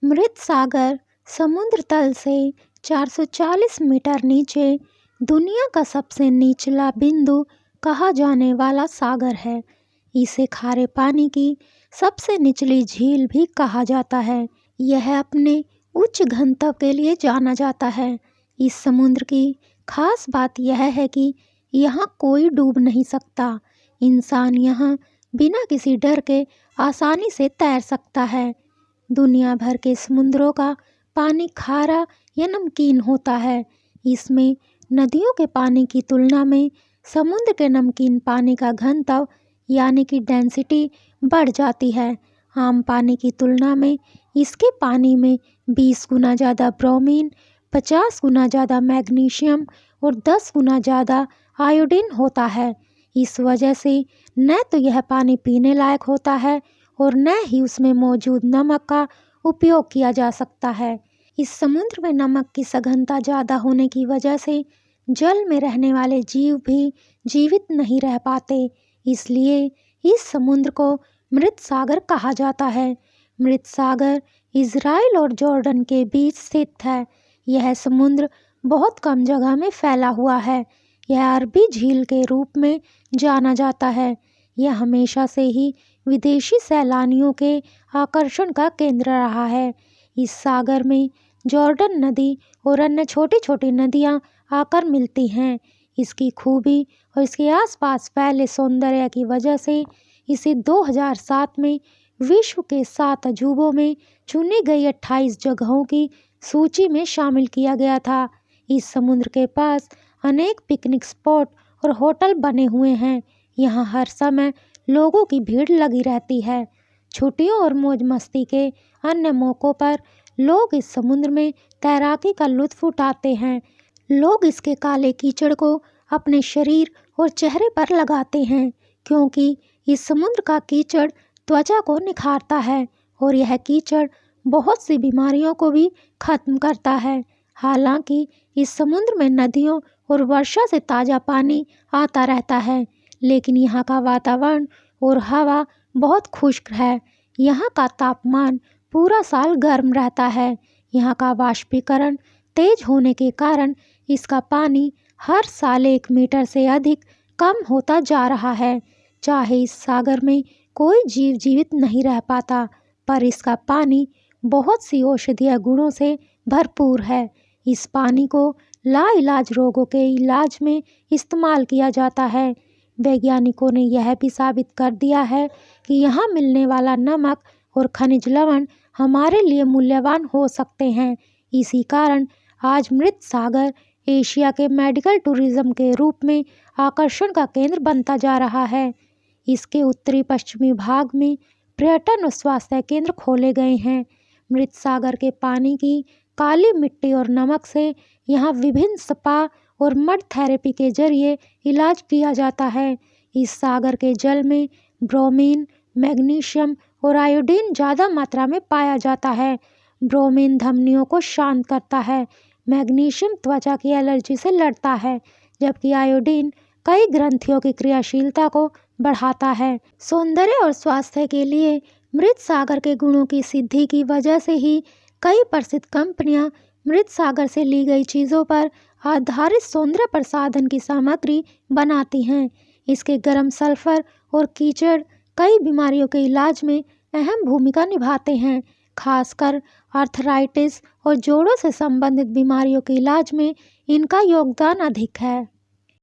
मृत सागर समुद्र तल से 440 मीटर नीचे दुनिया का सबसे निचला बिंदु कहा जाने वाला सागर है। इसे खारे पानी की सबसे निचली झील भी कहा जाता है। यह अपने उच्च घनत्व के लिए जाना जाता है। इस समुद्र की खास बात यह है कि यहाँ कोई डूब नहीं सकता। इंसान यहाँ बिना किसी डर के आसानी से तैर सकता है। दुनिया भर के समुद्रों का पानी खारा या नमकीन होता है। इसमें नदियों के पानी की तुलना में समुद्र के नमकीन पानी का घनत्व यानी कि डेंसिटी बढ़ जाती है। आम पानी की तुलना में इसके पानी में 20 गुना ज़्यादा ब्रोमीन, 50 गुना ज़्यादा मैग्नीशियम और 10 गुना ज़्यादा आयोडीन होता है। इस वजह से न तो यह पानी पीने लायक होता है और न ही उसमें मौजूद नमक का उपयोग किया जा सकता है। इस समुद्र में नमक की सघनता ज़्यादा होने की वजह से जल में रहने वाले जीव भी जीवित नहीं रह पाते। इसलिए इस समुद्र को मृत सागर कहा जाता है। मृत सागर इज़राइल और जॉर्डन के बीच स्थित है। यह समुद्र बहुत कम जगह में फैला हुआ है। यह अरबी झील के रूप में जाना जाता है। यह हमेशा से ही विदेशी सैलानियों के आकर्षण का केंद्र रहा है। इस सागर में जॉर्डन नदी और अन्य छोटी छोटी नदियाँ आकर मिलती हैं। इसकी खूबी और इसके आसपास फैले सौंदर्य की वजह से इसे 2007 में विश्व के 7 अजूबों में चुनी गई 28 जगहों की सूची में शामिल किया गया था। इस समुद्र के पास अनेक पिकनिक स्पॉट और होटल बने हुए हैं। यहाँ हर समय लोगों की भीड़ लगी रहती है। छुट्टियों और मौज मस्ती के अन्य मौक़ों पर लोग इस समुद्र में तैराकी का लुत्फ़ उठाते हैं। लोग इसके काले कीचड़ को अपने शरीर और चेहरे पर लगाते हैं क्योंकि इस समुद्र का कीचड़ त्वचा को निखारता है और यह कीचड़ बहुत सी बीमारियों को भी खत्म करता है। हालांकि इस समुद्र में नदियों और वर्षा से ताज़ा पानी आता रहता है, लेकिन यहाँ का वातावरण और हवा बहुत खुश्क है। यहाँ का तापमान पूरा साल गर्म रहता है। यहाँ का वाष्पीकरण तेज होने के कारण इसका पानी हर साल 1 मीटर से अधिक कम होता जा रहा है। चाहे इस सागर में कोई जीव जीवित नहीं रह पाता, पर इसका पानी बहुत सी औषधीय गुणों से भरपूर है। इस पानी को लाइलाज रोगों के इलाज में इस्तेमाल किया जाता है। वैज्ञानिकों ने यह भी साबित कर दिया है कि यहाँ मिलने वाला नमक और खनिज लवण हमारे लिए मूल्यवान हो सकते हैं। इसी कारण आज मृत सागर एशिया के मेडिकल टूरिज्म के रूप में आकर्षण का केंद्र बनता जा रहा है। इसके उत्तरी पश्चिमी भाग में पर्यटन और स्वास्थ्य केंद्र खोले गए हैं। मृत सागर के पानी की काली मिट्टी और नमक से यहाँ विभिन्न स्पा और मड थेरेपी के जरिए इलाज किया जाता है। इस सागर के जल में ब्रोमीन, मैग्नीशियम और आयोडीन ज़्यादा मात्रा में पाया जाता है। ब्रोमीन धमनियों को शांत करता है, मैग्नीशियम त्वचा की एलर्जी से लड़ता है, जबकि आयोडीन कई ग्रंथियों की क्रियाशीलता को बढ़ाता है। सौंदर्य और स्वास्थ्य के लिए मृत सागर के गुणों की सिद्धि की वजह से ही कई प्रसिद्ध कंपनियां मृत सागर से ली गई चीज़ों पर आधारित सौंदर्य प्रसाधन की सामग्री बनाती हैं। इसके गर्म सल्फर और कीचड़ कई बीमारियों के इलाज में अहम भूमिका निभाते हैं। खासकर आर्थराइटिस और जोड़ों से संबंधित बीमारियों के इलाज में इनका योगदान अधिक है।